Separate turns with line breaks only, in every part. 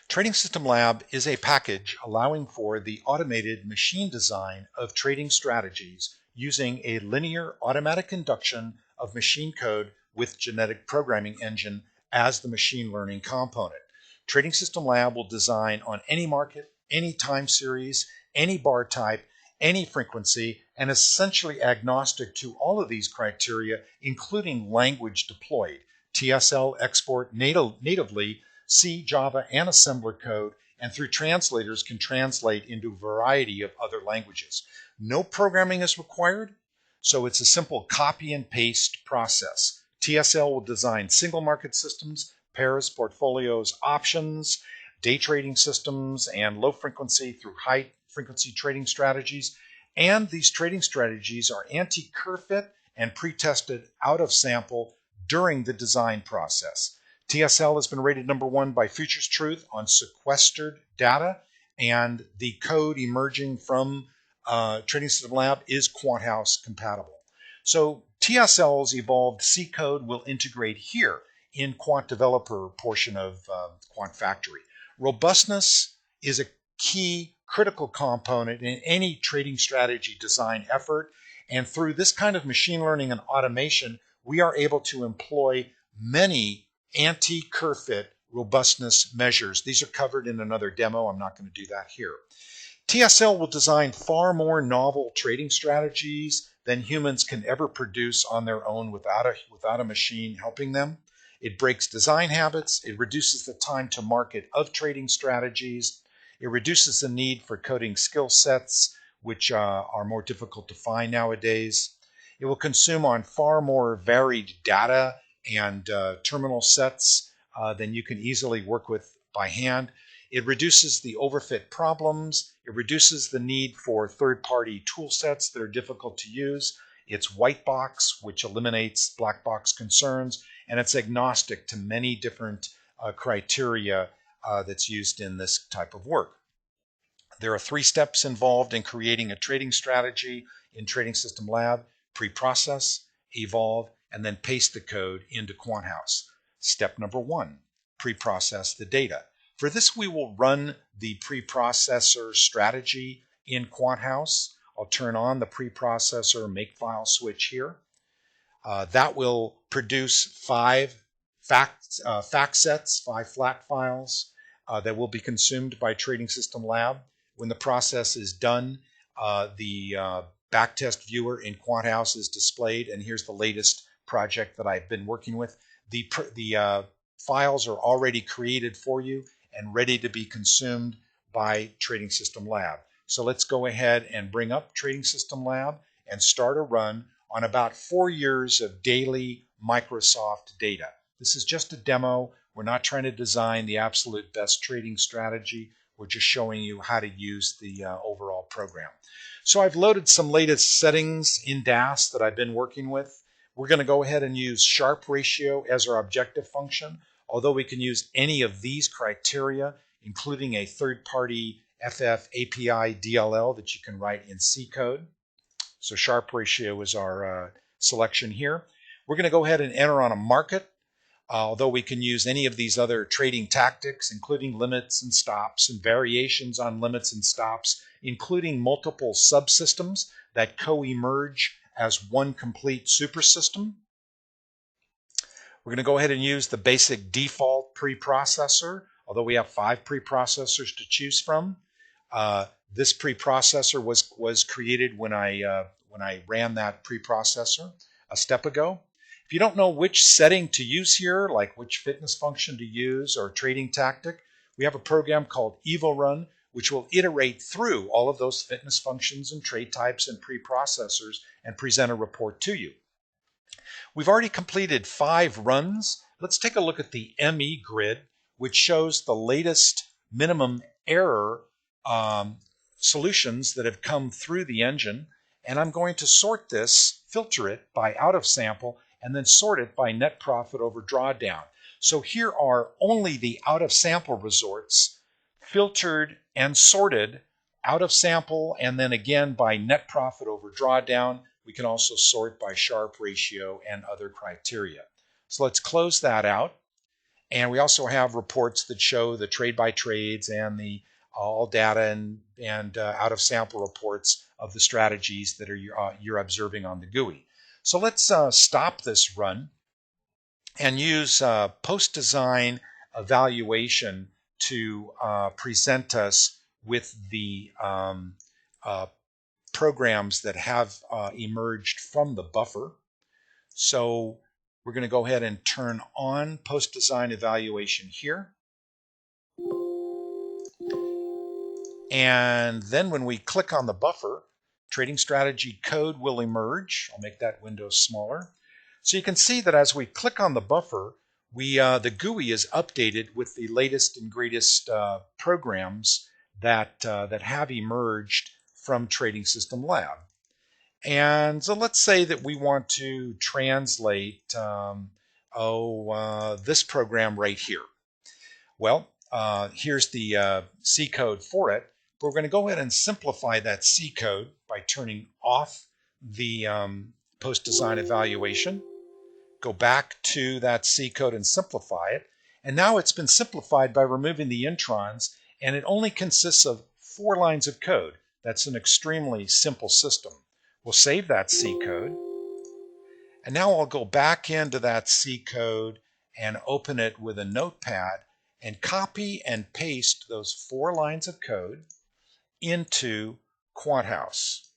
Trading System Lab is a package allowing for the automated machine design of trading strategies using a linear automatic induction of machine code with genetic programming engine as the machine learning component. Trading System Lab will design on any market, any time series, any bar type, any frequency, and essentially agnostic to all of these criteria, including language deployed. TSL export natively C, Java, and assembler code, and through translators can translate into a variety of other languages. No programming is required, so it's a simple copy and paste process. TSL will design single market systems, pairs, portfolios, options, day trading systems, and low frequency through high frequency trading strategies. And these trading strategies are anti-curve fit and pre-tested out of sample during the design process. TSL has been rated #1 by Futures Truth on sequestered data, and the code emerging from Trading System Lab is QuantHouse compatible. So TSL's evolved C code will integrate here in Quant Developer portion of Quant Factory. Robustness is a key critical component in any trading strategy design effort, and through this kind of machine learning and automation, we are able to employ many anti-curve fit robustness measures. These are covered in another demo. I'm not going to do that here. TSL will design far more novel trading strategies than humans can ever produce on their own without a machine helping them. It breaks design habits. It reduces the time to market of trading strategies. It reduces the need for coding skill sets, which are more difficult to find nowadays. It will consume on far more varied data and terminal sets than you can easily work with by hand. It reduces the overfit problems. It reduces the need for third-party tool sets that are difficult to use. It's white box, which eliminates black box concerns, and it's agnostic to many different criteria that's used in this type of work. There are 3 steps involved in creating a trading strategy in Trading System Lab: pre-process, evolve, and then paste the code into QuantHouse. Step #1, pre-process the data. For this, we will run the preprocessor strategy in QuantHouse. I'll turn on the preprocessor makefile switch here. That will produce 5 fact sets, 5 flat files that will be consumed by Trading System Lab. When the process is done, the backtest viewer in QuantHouse is displayed, and here's the latest project that I've been working with. The files are already created for you and ready to be consumed by Trading System Lab. So let's go ahead and bring up Trading System Lab and start a run on about 4 years of daily Microsoft data. This is just a demo. We're not trying to design the absolute best trading strategy. We're just showing you how to use the overall program. So I've loaded some latest settings in DAS that I've been working with. We're going to go ahead and use Sharpe ratio as our objective function, although we can use any of these criteria, including a third-party FF API DLL that you can write in C code. So Sharpe ratio is our selection here. We're going to go ahead and enter on a market, although we can use any of these other trading tactics, including limits and stops and variations on limits and stops, including multiple subsystems that co-emerge as one complete supersystem. We're going to go ahead and use the basic default preprocessor, although we have 5 preprocessors to choose from. This preprocessor was created when I ran that preprocessor a step ago. If you don't know which setting to use here, like which fitness function to use or trading tactic, we have a program called EvoRun, which will iterate through all of those fitness functions and trade types and preprocessors and present a report to you. We've already completed 5 runs. Let's take a look at the ME grid, which shows the latest minimum error solutions that have come through the engine. And I'm going to sort this, filter it by out of sample, and then sort it by net profit over drawdown. So here are only the out of sample resorts filtered and sorted out of sample, and then again by net profit over drawdown. We can also sort by Sharpe ratio and other criteria. So let's close that out. And we also have reports that show the trade by trades and the all data and out of sample reports of the strategies that are you're observing on the GUI. So let's stop this run and use post-design evaluation to present us with the programs that have emerged from the buffer. So we're going to go ahead and turn on post-design evaluation here. And then when we click on the buffer, trading strategy code will emerge. I'll make that window smaller. So you can see that as we click on the buffer, the GUI is updated with the latest and greatest programs that have emerged from Trading System Lab. And so let's say that we want to translate this program right here. Well, here's the C code for it. But we're going to go ahead and simplify that C code by turning off the post-design evaluation. Go back to that C code and simplify it. And now it's been simplified by removing the introns, and it only consists of 4 lines of code. That's an extremely simple system. We'll save that C code. And now I'll go back into that C code and open it with a notepad and copy and paste those 4 lines of code into QuantHouse.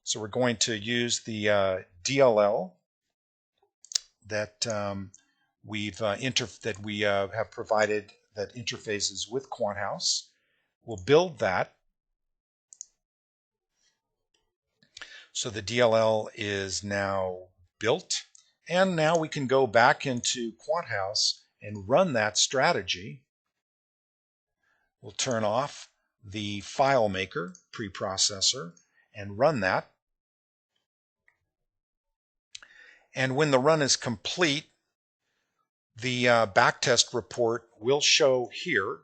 So we're going to use the DLL that we have provided that interfaces with QuantHouse. We'll build that. So the DLL is now built, and now we can go back into QuantHouse and run that strategy. We'll turn off the FileMaker preprocessor and run that. And when the run is complete, the backtest report will show here.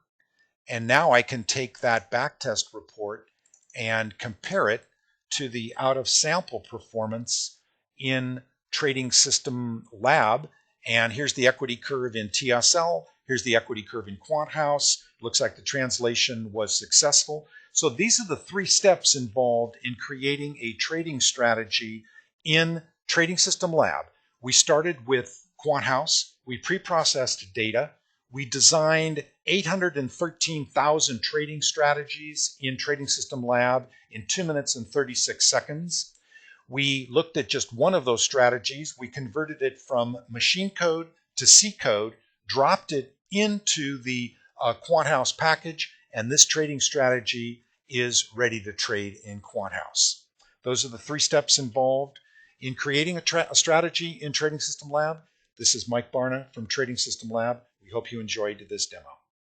And now I can take that backtest report and compare it to the out-of-sample performance in Trading System Lab. And here's the equity curve in TSL. Here's the equity curve in QuantHouse. Looks like the translation was successful. So these are the 3 steps involved in creating a trading strategy in Trading System Lab. We started with QuantHouse. We pre-processed data. We designed 813,000 trading strategies in Trading System Lab in 2 minutes and 36 seconds. We looked at just one of those strategies. We converted it from machine code to C code, dropped it into the QuantHouse package, and this trading strategy is ready to trade in QuantHouse. Those are the 3 steps involved in creating a strategy in Trading System Lab. This is Mike Barna from Trading System Lab. We hope you enjoyed this demo.